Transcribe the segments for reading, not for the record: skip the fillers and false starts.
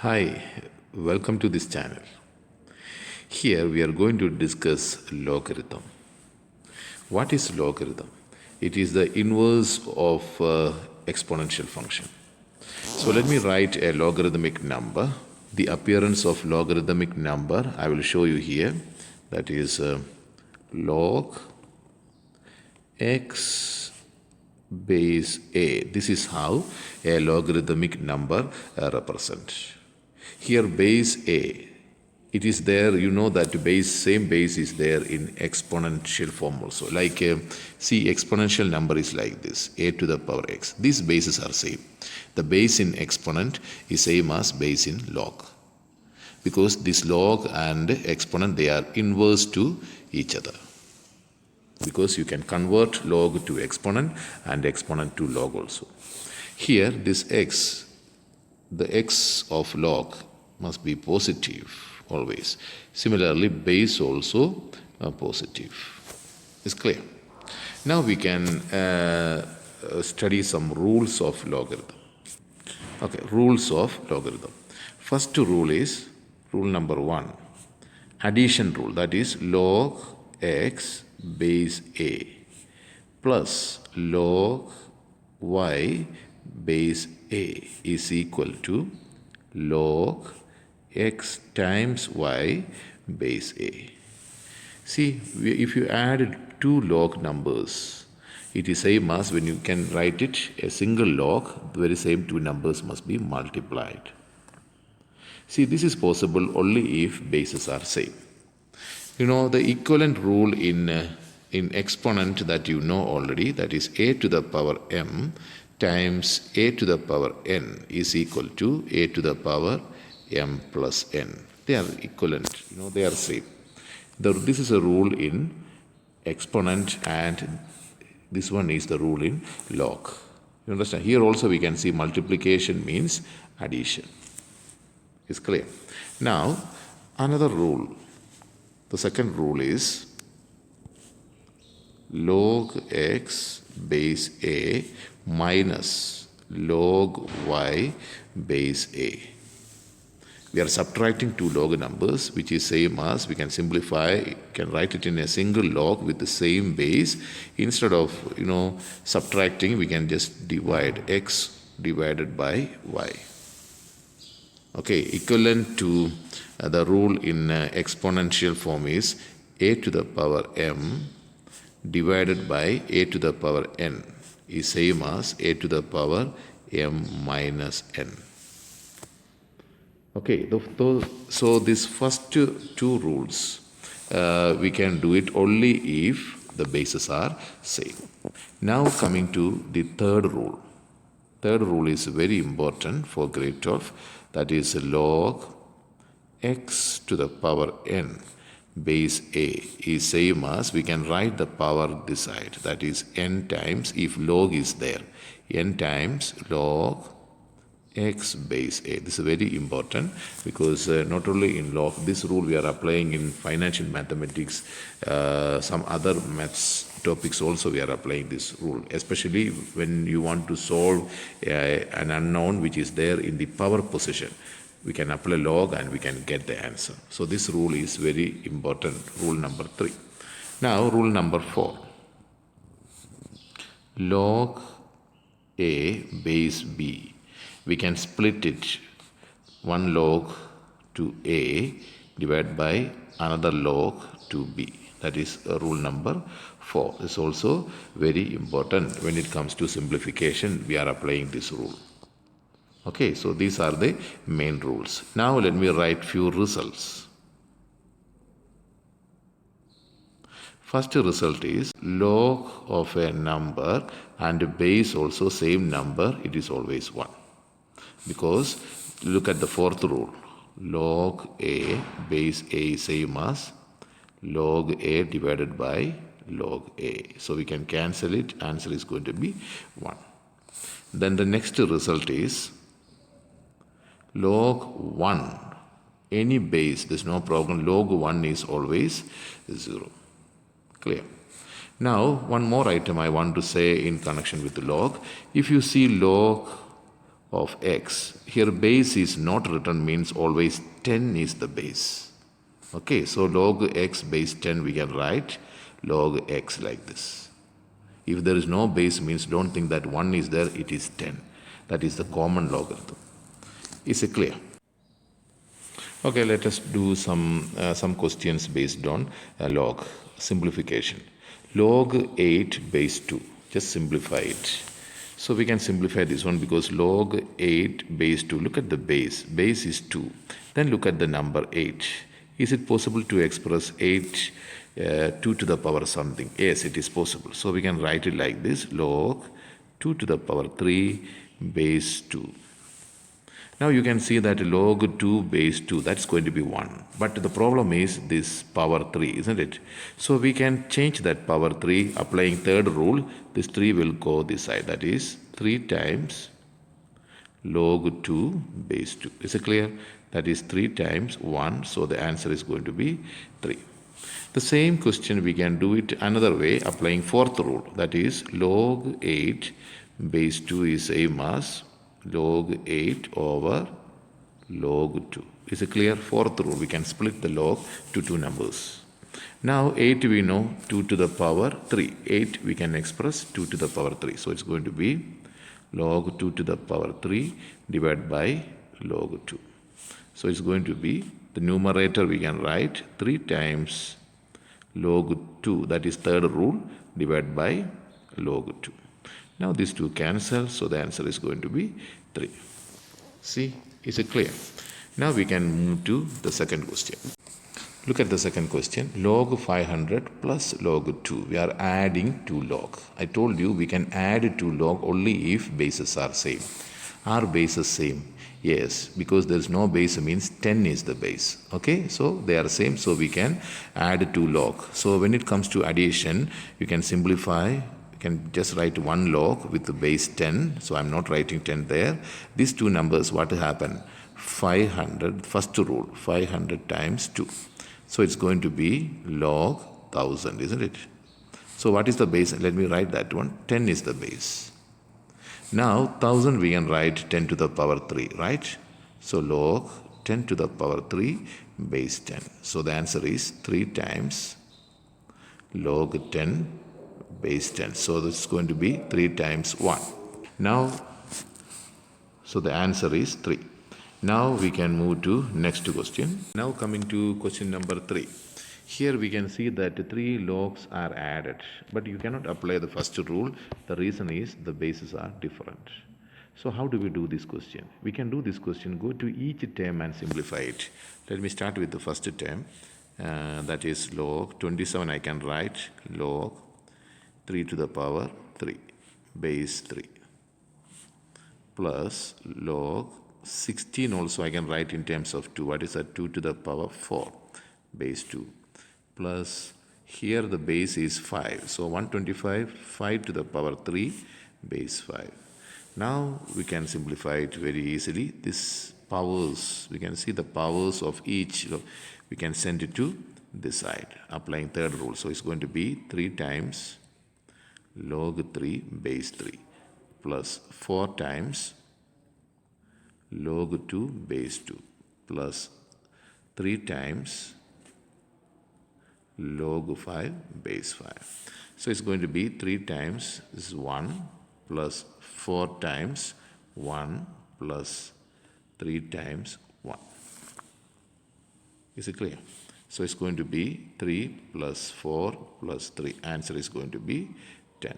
Hi, welcome to this channel. Here we are going to discuss logarithm. What is logarithm? It is the inverse of exponential function. So let me write a logarithmic number. The appearance of logarithmic number I will show you here. That is log x base a. This is how a logarithmic number represents. Here base a, it is there, you know that same base is there in exponential form also. Like see, exponential number is like this, a to the power x. These bases are same. The base in exponent is same as base in log. Because this log and exponent, they are inverse to each other. Because you can convert log to exponent and exponent to log also. Here this x, the x of log must be positive always. Similarly, base also positive. Is clear? Now we can study some rules of logarithm. Okay, rules of logarithm. First rule is rule number 1. Addition rule, that is log x base a plus log y base a is equal to log x times y base a. See, if you add two log numbers, it is same as when you can write it a single log, the very same two numbers must be multiplied. See, this is possible only if bases are same. You know the equivalent rule in exponent that you know already, that is a to the power m times a to the power n is equal to a to the power m plus n. They are equivalent, they are same. This is a rule in exponent and this one is the rule in log. You understand? Here also we can see multiplication means addition. Is clear? Now another rule. The second rule is log x base a minus log y base a. We are subtracting two log numbers, which is same as, we can simplify, can write it in a single log with the same base. Instead of subtracting, we can just divide x divided by y. Okay, equivalent to the rule in exponential form is a to the power m divided by a to the power n is same as a to the power m minus n. Okay, so these first two rules, we can do it only if the bases are same. Now coming to the third rule. Third rule is very important for grade 12. That is log x to the power n base a is same as, we can write the power this side. That is n times, if log is there, n times log x base a. This is very important because not only in log, this rule we are applying in financial mathematics, some other maths topics also we are applying this rule, especially when you want to solve an unknown which is there in the power position. We can apply log and we can get the answer. So this rule is very important, rule number 3. Now rule number 4. Log a base b. We can split it, one log to a divided by another log to b. That is rule number 4. This is also very important when it comes to simplification. We are applying this rule. Okay, so these are the main rules. Now let me write few results. First result is log of a number and base also same number, it is always 1. Because look at the fourth rule. Log a base a is same as log a divided by log a. So we can cancel it. Answer is going to be 1. Then the next result is log 1. Any base, there's no problem. Log 1 is always 0. Clear? Now one more item I want to say in connection with the log. If you see log of x. Here base is not written means always 10 is the base. Okay, so log x base 10 we can write log x like this. If there is no base means don't think that 1 is there, it is 10. That is the common logarithm. Is it clear? Okay, let us do some questions based on log simplification. Log 8 base 2. Just simplify it. So we can simplify this one because log 8 base 2. Look at the base. Base is 2. Then look at the number 8. Is it possible to express 8 2 to the power something? Yes, it is possible. So we can write it like this. Log 2 to the power 3 base 2. Now you can see that log 2 base 2, that's going to be 1. But the problem is this power 3, isn't it? So we can change that power 3, applying third rule. This 3 will go this side. That is 3 times log 2 base 2. Is it clear? That is 3 times 1. So the answer is going to be 3. The same question we can do it another way, applying fourth rule. That is log 8 base 2 is same as log 8 over log 2. Is it clear? Fourth rule, we can split the log to two numbers. Now 8 we know 2 to the power 3. 8 we can express 2 to the power 3. So it's going to be log 2 to the power 3 divided by log 2. So it's going to be the numerator we can write 3 times log 2, that is third rule, divided by log 2. Now these two cancel, so the answer is going to be 3. See, is it clear? Now we can move to the second question. Look at the second question. Log 500 plus log 2. We are adding 2 log. I told you we can add 2 log only if bases are same. Are bases same? Yes, because there is no base means 10 is the base. Okay, so they are same, so we can add 2 log. So when it comes to addition, you can simplify. You can just write 1 log with the base 10. So I'm not writing 10 there. These two numbers, what will happen? 500, first rule, 500 times 2. So it's going to be log 1000, isn't it? So what is the base? Let me write that one. 10 is the base. Now 1000 we can write 10 to the power 3, right? So log 10 to the power 3 base 10. So the answer is 3 times log 10 base 10. So this is going to be 3 times 1. Now, so the answer is 3. Now we can move to next question. Now coming to question number 3. Here we can see that 3 logs are added, but you cannot apply the first rule. The reason is the bases are different. So how do we do this question? We can do this question, go to each term and simplify it. Let me start with the first term. That is log 27. I can write log 3 to the power 3 base 3 plus log 16 also I can write in terms of 2. What is that? 2 to the power 4 base 2 plus here the base is 5. So 125 5 to the power 3 base 5. Now we can simplify it very easily. This powers, we can see the powers of each. We can send it to this side, applying third rule. So it's going to be 3 times log 3 base 3 plus 4 times log 2 base 2 plus 3 times log 5 base 5. So it's going to be 3 times this is 1 plus 4 times 1 plus 3 times 1. Is it clear? So it's going to be 3 plus 4 plus 3. Answer is going to be 10.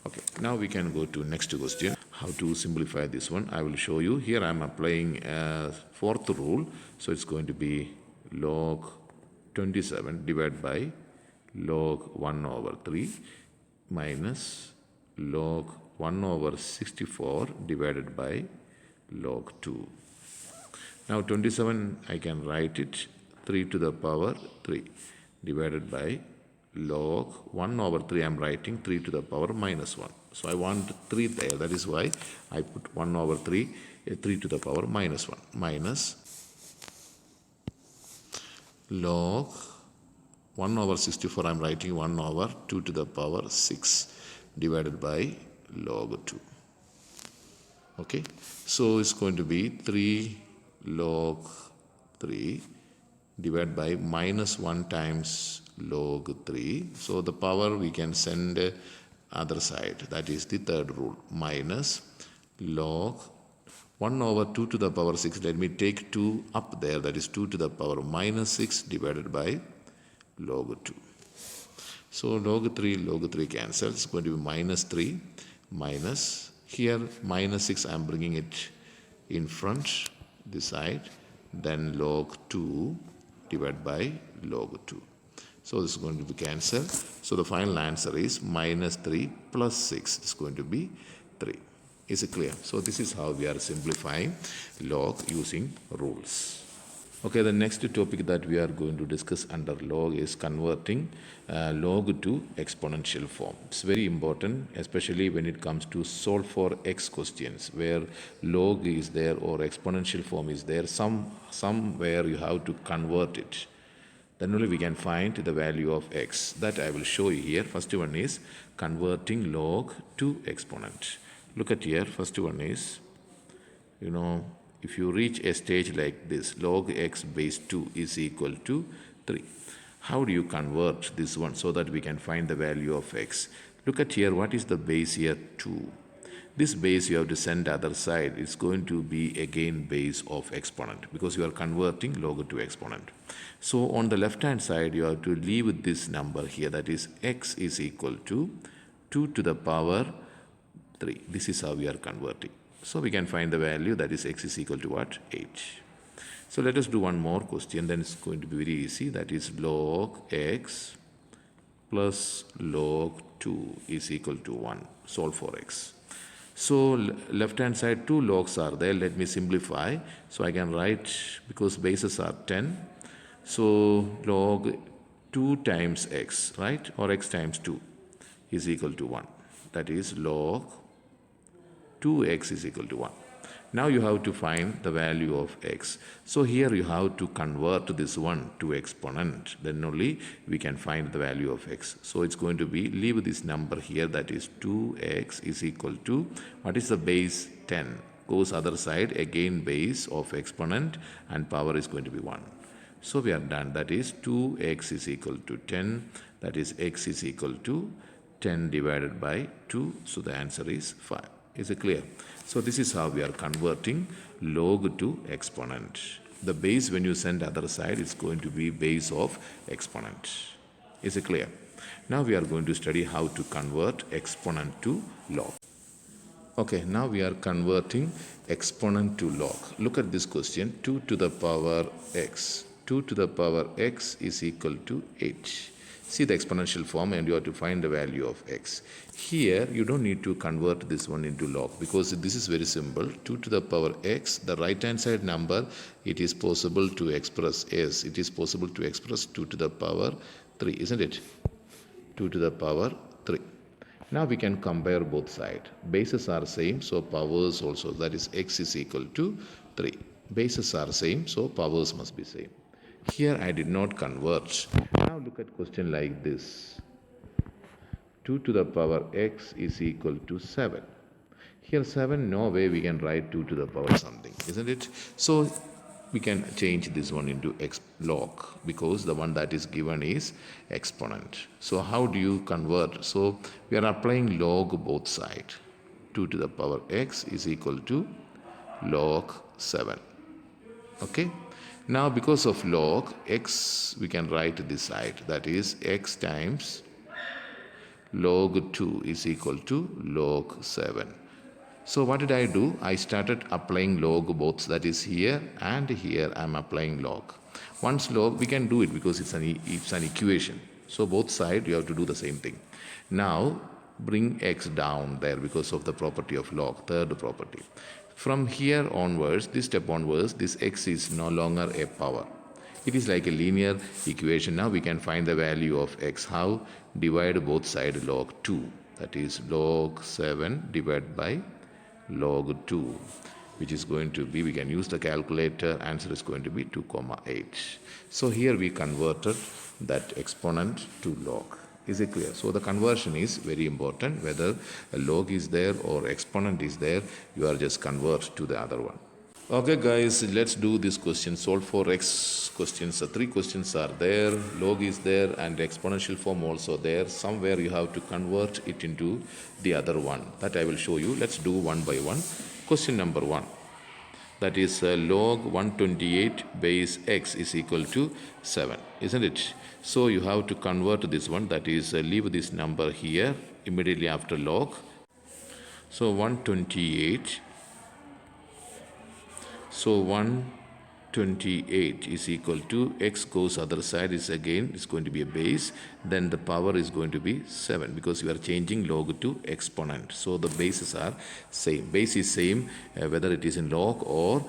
Okay, now we can go to next question. How to simplify this one? I will show you. Here I am applying fourth rule. So it's going to be log 27 divided by log 1 over 3 minus log 1 over 64 divided by log 2. Now 27 I can write it 3 to the power 3 divided by log 1 over 3 I am writing 3 to the power minus 1. So I want 3 there, that is why I put 1 over 3, 3 to the power minus 1 minus log 1 over 64 I am writing 1 over 2 to the power 6 divided by log 2. Okay, so it's going to be 3 log 3 divided by minus 1 times log 3. So the power we can send other side, that is the third rule, minus log 1 over 2 to the power 6. Let me take 2 up there, that is 2 to the power minus 6 divided by log 2. So log 3 cancels. It's going to be minus 3 minus, here minus 6 I am bringing it in front, this side, then log 2 divided by log 2. So this is going to be cancelled. So the final answer is minus 3 plus 6 is going to be 3. Is it clear? So this is how we are simplifying log using rules. Okay, the next topic that we are going to discuss under log is converting log to exponential form. It's very important, especially when it comes to solve for x questions where log is there or exponential form is there. Somewhere you have to convert it. Then only we can find the value of x. That I will show you here. First one is converting log to exponent. Look at here. First one is, if you reach a stage like this, log x base 2 is equal to 3. How do you convert this one so that we can find the value of x? Look at here, what is the base here? 2. This base you have to send the other side. It's going to be again base of exponent because you are converting log to exponent. So on the left hand side, you have to leave this number here, that is x is equal to 2 to the power 3. This is how we are converting. So we can find the value, that is x is equal to what? 8. So let us do one more question, then it's going to be very easy. That is log x plus log 2 is equal to 1. Solve for x. So left hand side 2 logs are there. Let me simplify. So I can write, because bases are 10. So log 2 times x, right? Or x times 2 is equal to 1. That is log 2x is equal to 1. Now you have to find the value of x. So here you have to convert this one to exponent. Then only we can find the value of x. So it's going to be, leave this number here, that is 2x is equal to, what is the base? 10. Goes other side, again base of exponent, and power is going to be 1. So we are done. That is 2x is equal to 10. That is x is equal to 10 divided by 2. So the answer is 5. Is it clear? So this is how we are converting log to exponent. The base when you send other side is going to be base of exponent. Is it clear? Now we are going to study how to convert exponent to log. Okay, now we are converting exponent to log. Look at this question, 2 to the power x. 2 to the power x is equal to 8. See the exponential form and you have to find the value of x. Here you don't need to convert this one into log because this is very simple. 2 to the power x, the right hand side number, it is possible to express as, it is possible to express 2 to the power 3, isn't it? 2 to the power 3. Now we can compare both sides. Bases are same, so powers also, that is x is equal to 3. Bases are same, so powers must be same. Here I did not convert. Now look at question like this. 2 to the power x is equal to 7. Here 7, no way we can write 2 to the power something, isn't it? So we can change this one into log because the one that is given is exponent. So how do you convert? So we are applying log both sides. 2 to the power x is equal to log 7. Okay. Now because of log x, we can write this side, that is x times log 2 is equal to log 7. So what did I do? I started applying log both, that is here and here I am applying log. Once log, we can do it because it's an equation. So both sides you have to do the same thing. Now bring x down there because of the property of log, third property. From here onwards, this step onwards, this x is no longer a power. It is like a linear equation. Now we can find the value of x. How? Divide both sides log 2. That is log 7 divided by log 2, which is going to be, we can use the calculator, answer is going to be 2, 8. So here we converted that exponent to log. Is it clear? So the conversion is very important. Whether a log is there or exponent is there, you are just convert to the other one. Okay guys, let's do this question. Solve for x questions. The 3 questions are there, log is there and exponential form also there. Somewhere you have to convert it into the other one. That I will show you. Let's do one by one. Question number 1. That is log 128 base x is equal to 7, isn't it? So you have to convert this one, that is leave this number here immediately after log. So 128, so 128 is equal to x goes other side is again it's going to be a base, then the power is going to be 7 because you are changing log to exponent. So the bases are same, base is same whether it is in log or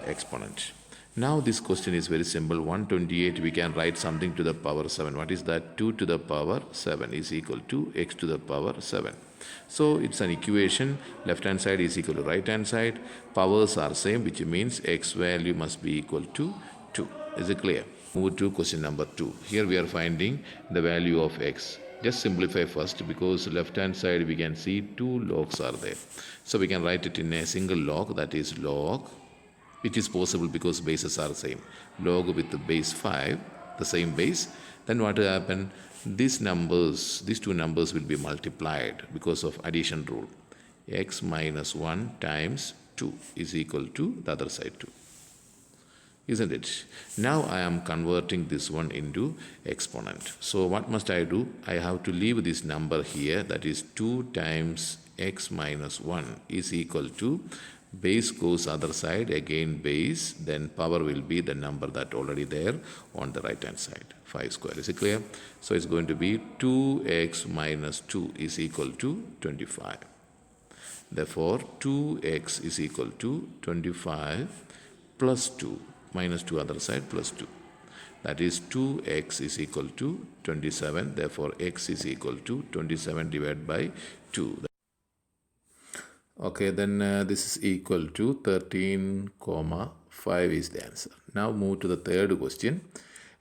exponent. Now this question is very simple. 128 we can write something to the power 7. What is that? 2 to the power 7 is equal to x to the power 7. So it's an equation. Left hand side is equal to right hand side. Powers are same, which means x value must be equal to 2. Is it clear? Move to question number 2. Here we are finding the value of x. Just simplify first because left hand side we can see 2 logs are there. So we can write it in a single log, that is log. It is possible because bases are same. Log with the base 5, the same base. Then what will happen? These two numbers will be multiplied because of addition rule. X minus 1 times 2 is equal to the other side 2. Isn't it? Now I am converting this one into exponent. So what must I do? I have to leave this number here, that is 2 times x minus 1 is equal to base goes other side, again base, then power will be the number that already there on the right hand side, 5 square. Is it clear? So it's going to be 2x minus 2 is equal to 25. Therefore 2x is equal to 25 plus 2 minus 2 other side plus 2. That is 2x is equal to 27. Therefore x is equal to 27 divided by 2. Okay, then this is equal to 13,5 is the answer. Now move to the third question.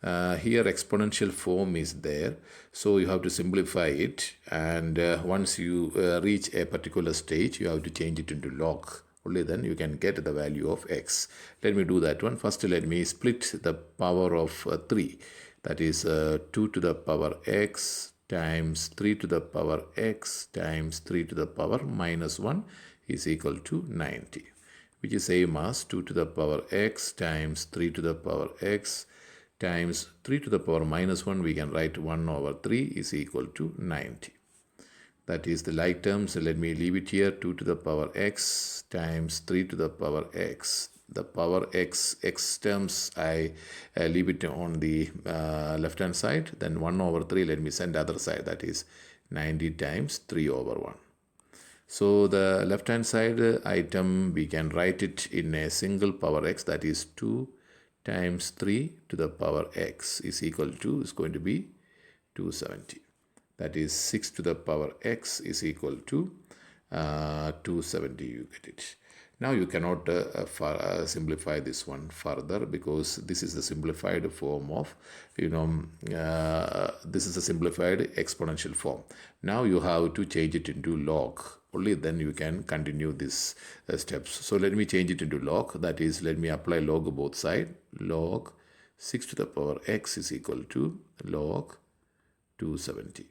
Here exponential form is there, so you have to simplify it, and once you reach a particular stage you have to change it into log. Only then you can get the value of x. Let me do that one. First let me split the power of 3, that is 2 to the power x times 3 to the power x times 3 to the power minus 1 is equal to 90, which is same as 2 to the power x times 3 to the power x times 3 to the power minus 1, we can write 1 over 3 is equal to 90. That is the like terms. So let me leave it here. 2 to the power x times 3 to the power x. The power x terms I leave it on the left hand side. Then 1 over 3 let me send the other side. That is 90 times 3 over 1. So the left hand side item we can write it in a single power x, that is 2 times 3 to the power x is equal to, is going to be 270. That is 6 to the power x is equal to 270. You get it. Now you cannot simplify this one further because this is the simplified form of, this is a simplified exponential form. Now you have to change it into log. Only then you can continue these steps. So let me change it into log. That is, let me apply log both sides. Log 6 to the power x is equal to log 270.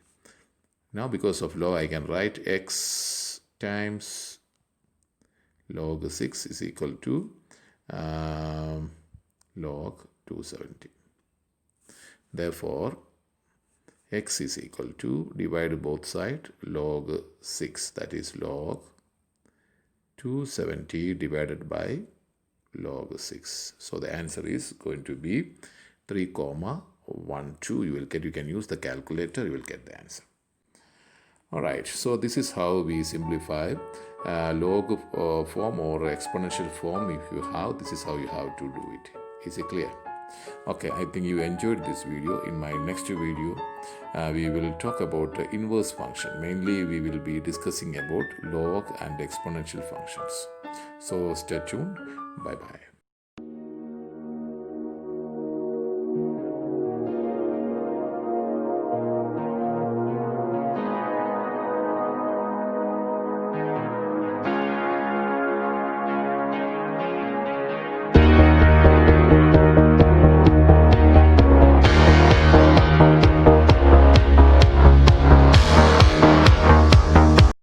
Now because of log I can write x times log 6 is equal to log 270. Therefore x is equal to, divide both sides, log 6, that is log 270 divided by log 6. So the answer is going to be 3,12. You can use the calculator, you will get the answer. Alright, so this is how we simplify log form or exponential form. If you have, this is how you have to do it. Is it clear? Okay, I think you enjoyed this video. In my next video, we will talk about inverse function. Mainly, we will be discussing about log and exponential functions. So stay tuned. Bye-bye.